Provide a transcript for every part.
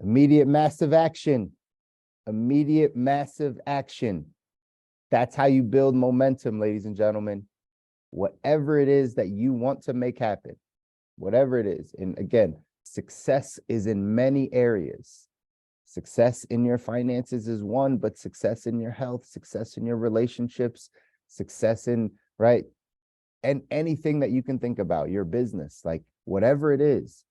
Immediate massive action. Immediate massive action. That's how you build momentum, ladies and gentlemen. Whatever it is that you want to make happen, whatever it is. And again, success is in many areas. Success in your finances is one, but success in your health, success in your relationships, success in, right? And anything that you can think about, your business, like whatever it is.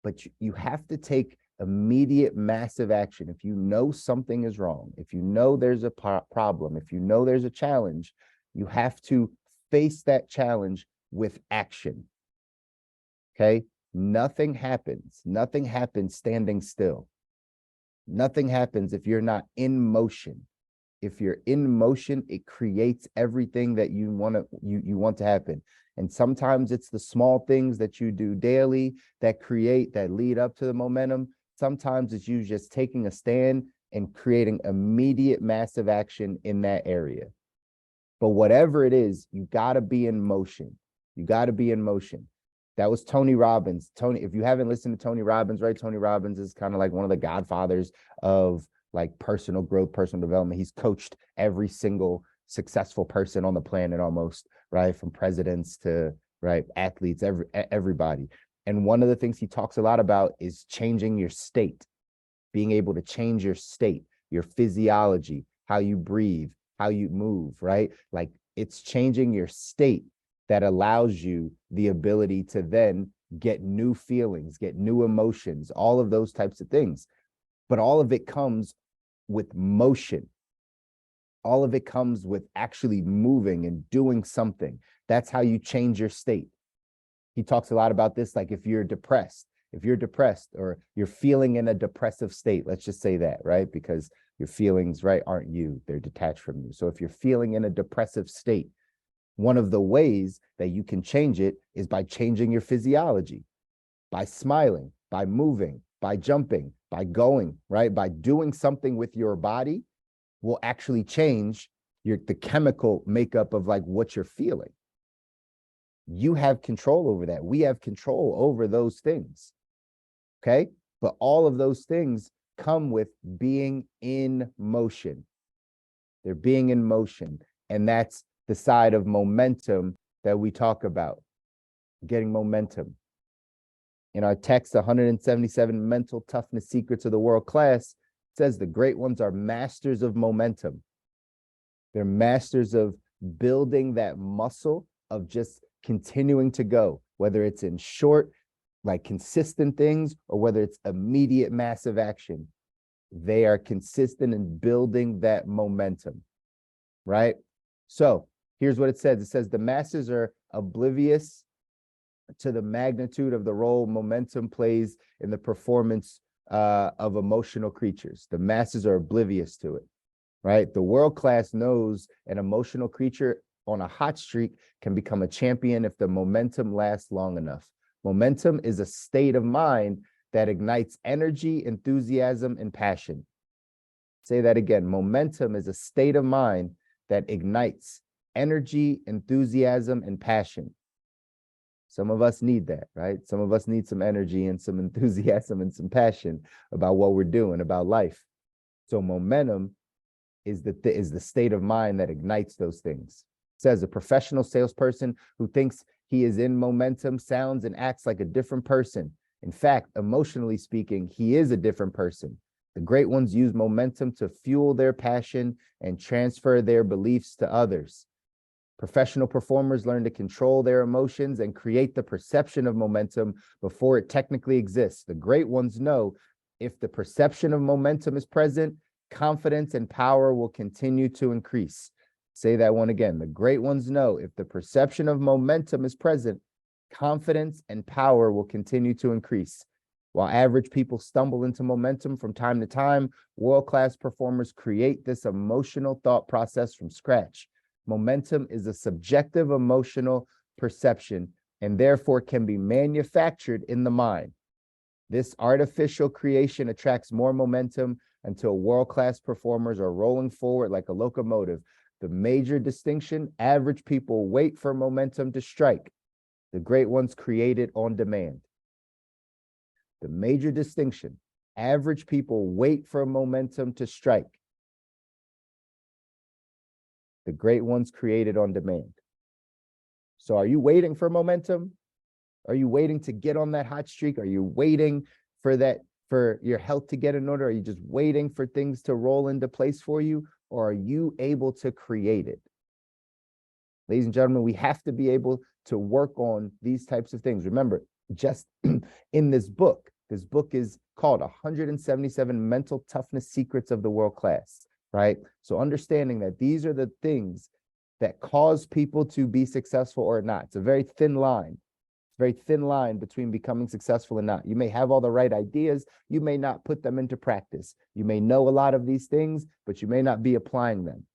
But you have to take immediate massive action. If you know something is wrong, if you know there's a problem, if you know there's a challenge, you have to face that challenge with action. Okay? Nothing happens standing still. Nothing happens if you're not in motion. If you're in motion, it creates everything that you want to happen. And sometimes it's the small things that you do daily that lead up to the momentum. Sometimes it's you just taking a stand and creating immediate massive action in that area. But whatever it is, you got to be in motion. You got to be in motion. That was Tony Robbins. Tony, if you haven't listened to Tony Robbins, right? Tony Robbins is kind of like one of the godfathers of like personal growth, personal development. He's coached every single successful person on the planet almost, right? From presidents to, right, athletes, everybody. And one of the things he talks a lot about is changing your state, being able to change your state, your physiology, how you breathe, how you move, right? Like it's changing your state that allows you the ability to then get new feelings, get new emotions, all of those types of things. But all of it comes with motion. All of it comes with actually moving and doing something. That's how you change your state. He talks a lot about this, like if you're depressed or you're feeling in a depressive state, let's just say that, right? Because your feelings, right, aren't you, they're detached from you. So if you're feeling in a depressive state, one of the ways that you can change it is by changing your physiology, by smiling, by moving, by jumping, by going, right? By doing something with your body will actually change the chemical makeup of like what you're feeling. You have control over that. We have control over those things. Okay? But all of those things come with being in motion. They're being in motion. And that's the side of momentum that we talk about, getting momentum. In our text, 177 Mental Toughness Secrets of the World Class, it says the great ones are masters of momentum. They're masters of building that muscle of just continuing to go, whether it's in short, like consistent things, or whether it's immediate massive action. They are consistent in building that momentum, right? So here's what it says. It says the masses are oblivious to the magnitude of the role momentum plays in the performance of emotional creatures. The masses are oblivious to it, right? The world class knows an emotional creature on a hot streak can become a champion if the momentum lasts long enough. Momentum is a state of mind that ignites energy, enthusiasm, and passion. Say that again. Momentum is a state of mind that ignites energy, enthusiasm, and passion. Some of us need that, right? Some of us need some energy and some enthusiasm and some passion about what we're doing, about life. So momentum is the state of mind that ignites those things. It says a professional salesperson who thinks he is in momentum sounds and acts like a different person. In fact, emotionally speaking, he is a different person. The great ones use momentum to fuel their passion and transfer their beliefs to others. Professional performers learn to control their emotions and create the perception of momentum before it technically exists. The great ones know if the perception of momentum is present, confidence and power will continue to increase. Say that one again. The great ones know if the perception of momentum is present, confidence and power will continue to increase. While average people stumble into momentum from time to time, world-class performers create this emotional thought process from scratch. Momentum is a subjective emotional perception and therefore can be manufactured in the mind. This artificial creation attracts more momentum until world-class performers are rolling forward like a locomotive. The major distinction, average people wait for momentum to strike. The great ones create it on demand. The major distinction, Average people wait for momentum to strike. The great ones create it on demand. So are you waiting for momentum? Are you waiting to get on that hot streak? Are you waiting for for your health to get in order? Are you just waiting for things to roll into place for you? Or are you able to create it? Ladies and gentlemen, we have to be able to work on these types of things. Remember, just in this book is called 177 Mental Toughness Secrets of the World Class, right? So understanding that these are the things that cause people to be successful or not. It's a very thin line. Very thin line between becoming successful and not. You may have all the right ideas. You may not put them into practice. You may know a lot of these things, but you may not be applying them.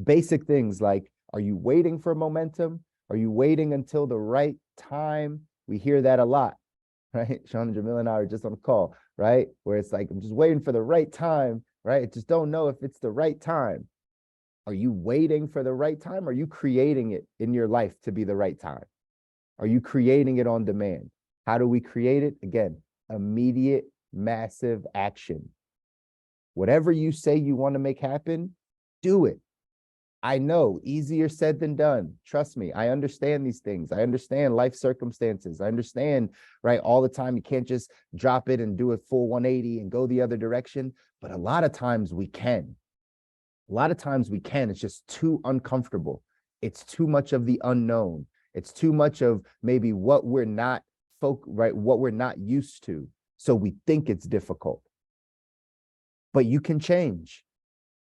Basic things like, are you waiting for momentum? Are you waiting until the right time? We hear that a lot, right? Sean and Jamil and I are just on a call, right? Where it's like, I'm just waiting for the right time, right? I just don't know if it's the right time. Are you waiting for the right time? Or are you creating it in your life to be the right time? Are you creating it on demand? How do we create it? Again, immediate, massive action. Whatever you say you want to make happen, do it. I know, easier said than done. Trust me, I understand these things. I understand life circumstances. I understand, right? All the time, you can't just drop it and do a full 180 and go the other direction. But a lot of times we can. A lot of times we can. It's just too uncomfortable. It's too much of the unknown. It's too much of maybe what we're not what we're not used to. So we think it's difficult. But you can change.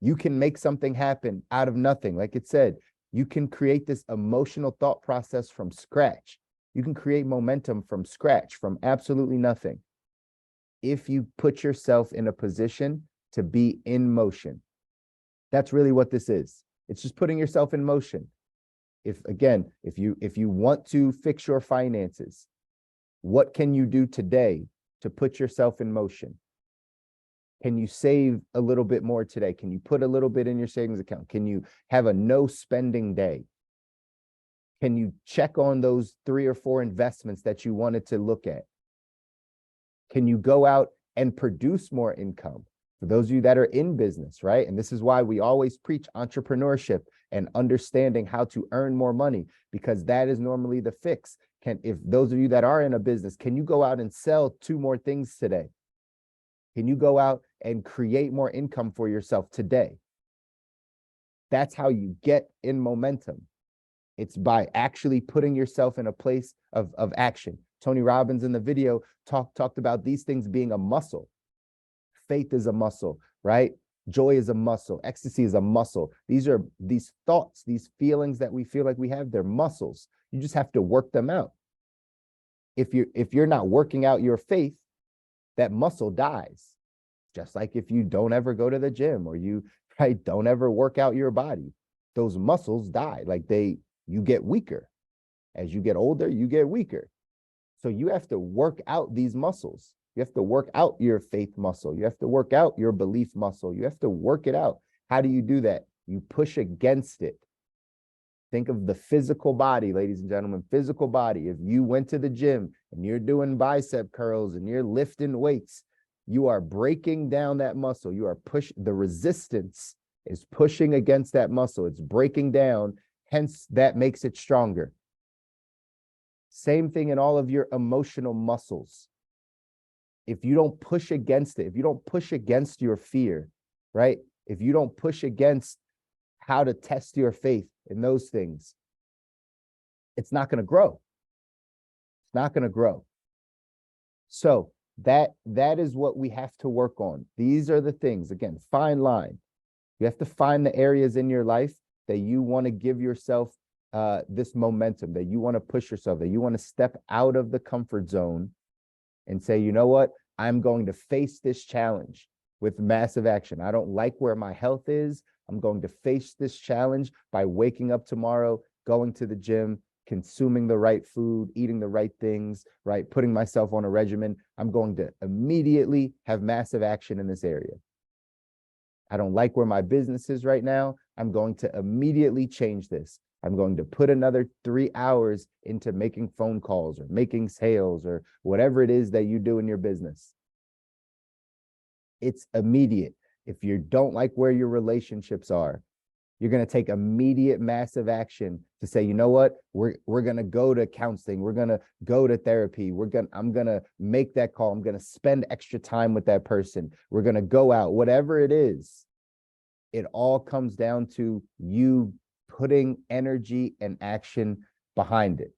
You can make something happen out of nothing. Like it said, you can create this emotional thought process from scratch. You can create momentum from scratch, from absolutely nothing. If you put yourself in a position to be in motion. That's really what this is. It's just putting yourself in motion. If you want to fix your finances, what can you do today to put yourself in motion? Can you save a little bit more today? Can you put a little bit in your savings account? Can you have a no spending day? Can you check on those 3 or 4 investments that you wanted to look at? Can you go out and produce more income? For those of you that are in business, right? And this is why we always preach entrepreneurship and understanding how to earn more money, because that is normally the fix. If those of you that are in a business, can you go out and sell 2 more things today? Can you go out and create more income for yourself today? That's how you get in momentum. It's by actually putting yourself in a place of action. Tony Robbins in the video talked about these things being a muscle. Faith is a muscle, right? Joy is a muscle. Ecstasy is a muscle. These are these thoughts, these feelings that we feel like we have, they're muscles. You just have to work them out. If you're not working out your faith, that muscle dies. Just like if you don't ever go to the gym or you don't ever work out your body, those muscles die. Like you get weaker. As you get older, you get weaker. So you have to work out these muscles. You have to work out your faith muscle. You have to work out your belief muscle. You have to work it out. How do you do that? You push against it. Think of the physical body, ladies and gentlemen, physical body. If you went to the gym and you're doing bicep curls and you're lifting weights, you are breaking down that muscle. You are the resistance is pushing against that muscle. It's breaking down. Hence, that makes it stronger. Same thing in all of your emotional muscles. If you don't push against it, if you don't push against your fear, right? If you don't push against how to test your faith in those things, it's not going to grow. It's not going to grow. So that is what we have to work on. These are the things, again, fine line. You have to find the areas in your life that you want to give yourself this momentum, that you want to push yourself, that you want to step out of the comfort zone and say, you know what, I'm going to face this challenge with massive action. I don't like where my health is. I'm going to face this challenge by waking up tomorrow, going to the gym, consuming the right food, eating the right things, right? Putting myself on a regimen. I'm going to immediately have massive action in this area. I don't like where my business is right now. I'm going to immediately change this. I'm going to put another 3 hours into making phone calls or making sales or whatever it is that you do in your business. It's immediate. If you don't like where your relationships are, you're going to take immediate massive action to say, you know what, we're going to go to counseling, we're going to go to therapy, I'm going to make that call, I'm going to spend extra time with that person, we're going to go out, whatever it is. It all comes down to you putting energy and action behind it.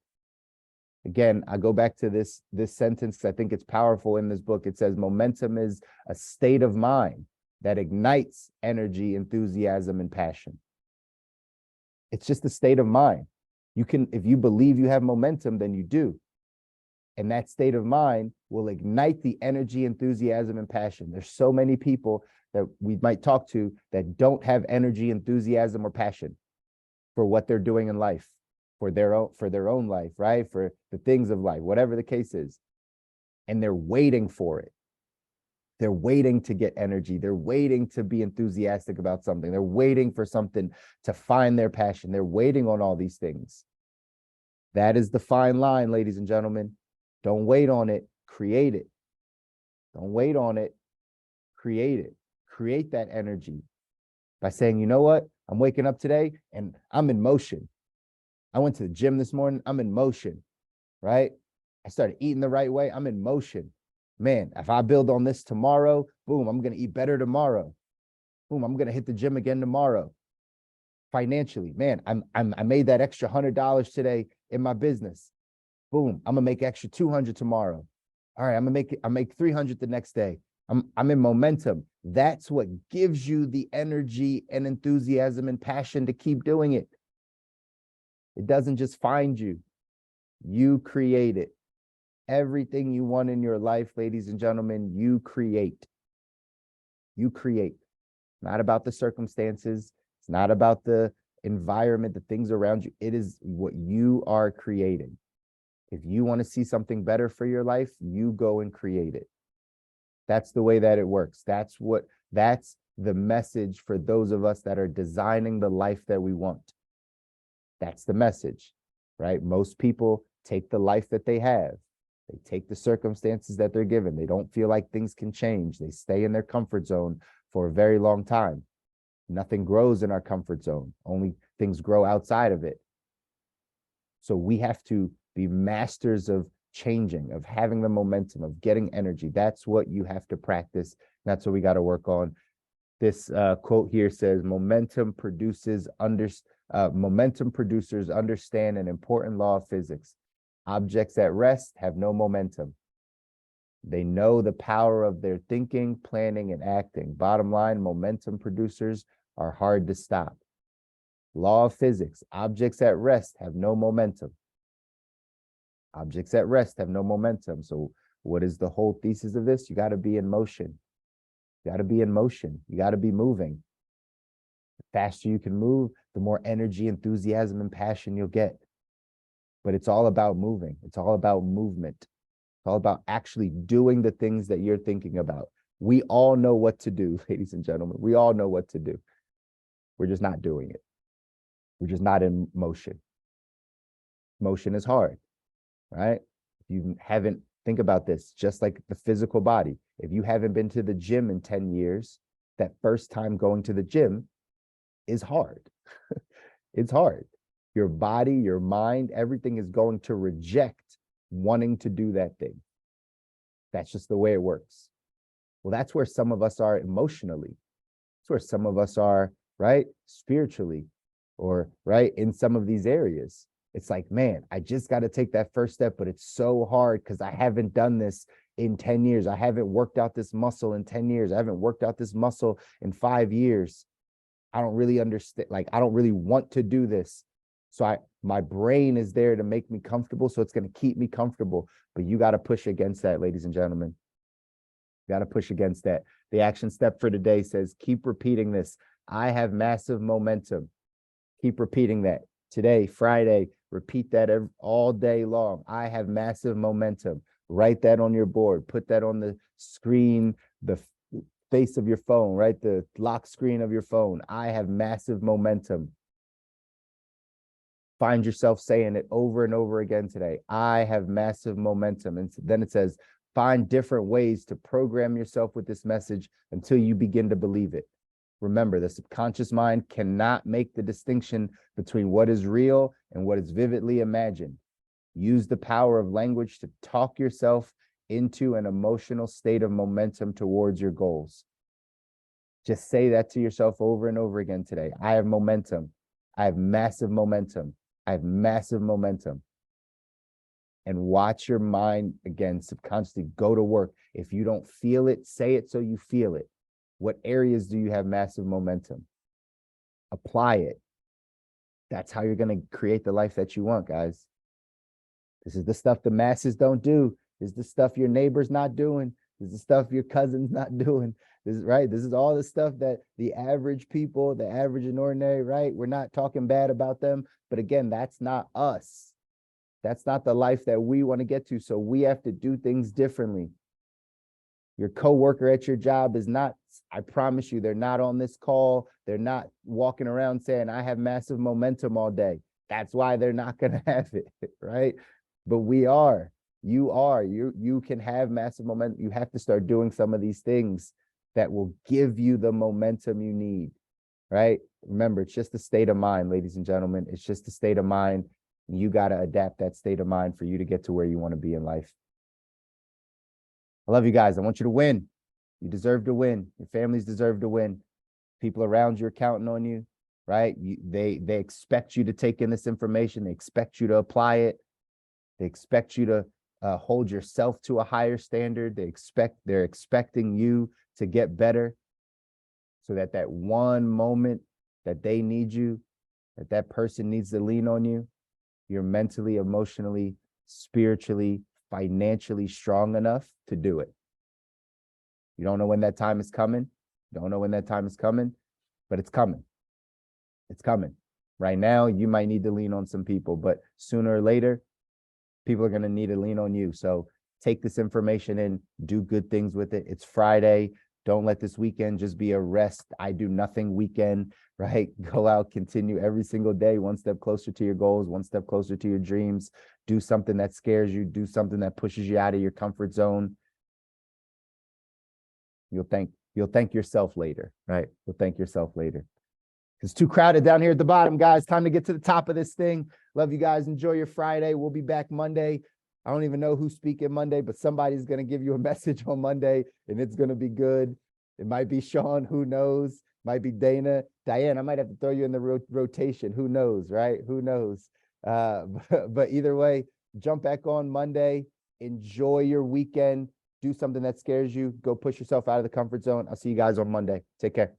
Again, I go back to this sentence. I think it's powerful in this book. It says momentum is a state of mind that ignites energy, enthusiasm, and passion. It's just a state of mind. You can, if you believe you have momentum, then you do. And that state of mind will ignite the energy, enthusiasm, and passion. There's so many people that we might talk to that don't have energy, enthusiasm, or passion for what they're doing in life, for their own life, right? For the things of life, whatever the case is. And they're waiting for it. They're waiting to get energy. They're waiting to be enthusiastic about something. They're waiting for something to find their passion. They're waiting on all these things. That is the fine line, ladies and gentlemen. Don't wait on it. Create it. Don't wait on it. Create it. Create that energy by saying, you know what? I'm waking up today and I'm in motion. I went to the gym this morning. I'm in motion, right? I started eating the right way. I'm in motion. Man, if I build on this tomorrow, boom, I'm going to eat better tomorrow. Boom, I'm going to hit the gym again tomorrow. Financially, man, I made that extra $100 today in my business. Boom, I'm going to make extra 200 tomorrow. All right, I make 300 the next day. I'm in momentum. That's what gives you the energy and enthusiasm and passion to keep doing it. It doesn't just find you. You create it. Everything you want in your life, ladies and gentlemen, you create. You create. Not about the circumstances. It's not about the environment, the things around you. It is what you are creating. If you want to see something better for your life, you go and create it. That's the way that it works. That's the message for those of us that are designing the life that we want. That's the message, right? Most people take the life that they have. They take the circumstances that they're given. They don't feel like things can change. They stay in their comfort zone for a very long time. Nothing grows in our comfort zone. Only things grow outside of it. So we have to be masters of changing, of having the momentum, of getting energy. That's what you have to practice. That's what we got to work on. This quote here says, momentum producers understand an important law of physics. Objects at rest have no momentum. They know the power of their thinking, planning, and acting. Bottom line, momentum producers are hard to stop. Law of physics, objects at rest have no momentum. Objects at rest have no momentum. So what is the whole thesis of this? You got to be in motion. You got to be in motion. You got to be moving. The faster you can move, the more energy, enthusiasm, and passion you'll get. But it's all about moving. It's all about movement. It's all about actually doing the things that you're thinking about. We all know what to do, ladies and gentlemen. We all know what to do. We're just not doing it. We're just not in motion. Motion is hard, right? If you haven't, think about this, just like the physical body. If you haven't been to the gym in 10 years, that first time going to the gym is hard. It's hard. Your body, your mind, everything is going to reject wanting to do that thing. That's just the way it works. Well, that's where some of us are emotionally. That's where some of us are, right? Spiritually, or right in some of these areas. It's like, man, I just got to take that first step, but it's so hard because I haven't done this in 10 years. I haven't worked out this muscle in 10 years. I haven't worked out this muscle in 5 years. I don't really understand. Like, I don't really want to do this. So my brain is there to make me comfortable. So it's going to keep me comfortable. But you got to push against that, ladies and gentlemen. You got to push against that. The action step for today says, keep repeating this. I have massive momentum. Keep repeating that. Today, Friday, repeat that all day long. I have massive momentum. Write that on your board. Put that on the screen, the face of your phone, right? The lock screen of your phone. I have massive momentum. Find yourself saying it over and over again today. I have massive momentum. And then it says, Find different ways to program yourself with this message until you begin to believe it. Remember, the subconscious mind cannot make the distinction between what is real and what is vividly imagined. Use the power of language to talk yourself into an emotional state of momentum towards your goals. Just say that to yourself over and over again today. I have momentum. I have massive momentum. I have massive momentum. And watch your mind, again, subconsciously go to work. If you don't feel it, say it so you feel it. What areas do you have massive momentum? Apply it. That's how you're going to create the life that you want, guys. This is the stuff the masses don't do. This is the stuff your neighbor's not doing. This is the stuff your cousin's not doing. This is right. This is all the stuff that the average people, the average and ordinary, right? We're not talking bad about them. But again, that's not us. That's not the life that we want to get to. So we have to do things differently. Your coworker at your job is not, I promise you, they're not on this call. They're not walking around saying, I have massive momentum all day. That's why they're not going to have it, right? But we are. You are. You can have massive momentum. You have to start doing some of these things that will give you the momentum you need, right? Remember, it's just a state of mind, ladies and gentlemen. It's just a state of mind. You got to adapt that state of mind for you to get to where you want to be in life. I love you guys. I want you to win. You deserve to win. Your families deserve to win. People around you are counting on you, right? They expect you to take in this information. They expect you to apply it. They expect you to hold yourself to a higher standard. They're expecting you to get better, so that one moment that they need you, that person needs to lean on you, you're mentally, emotionally, spiritually, financially strong enough to do it. You don't know when that time is coming. Don't know when that time is coming, but it's coming. It's coming. Right now, you might need to lean on some people, but sooner or later, people are going to need to lean on you. So take this information in, do good things with it. It's Friday. Don't let this weekend just be a rest, I do nothing weekend, right? Go out, continue every single day, one step closer to your goals, one step closer to your dreams. Do something that scares you. Do something that pushes you out of your comfort zone. You'll thank yourself later, right? You'll thank yourself later. It's too crowded down here at the bottom, guys. Time to get to the top of this thing. Love you guys. Enjoy your Friday. We'll be back Monday. I don't even know who's speaking Monday, but somebody's going to give you a message on Monday, and it's going to be good. It might be Sean. Who knows? Might be Dana. Diane, I might have to throw you in the rotation. Who knows, right? Who knows? But either way, jump back on Monday. Enjoy your weekend. Do something that scares you. Go push yourself out of the comfort zone. I'll see you guys on Monday. Take care.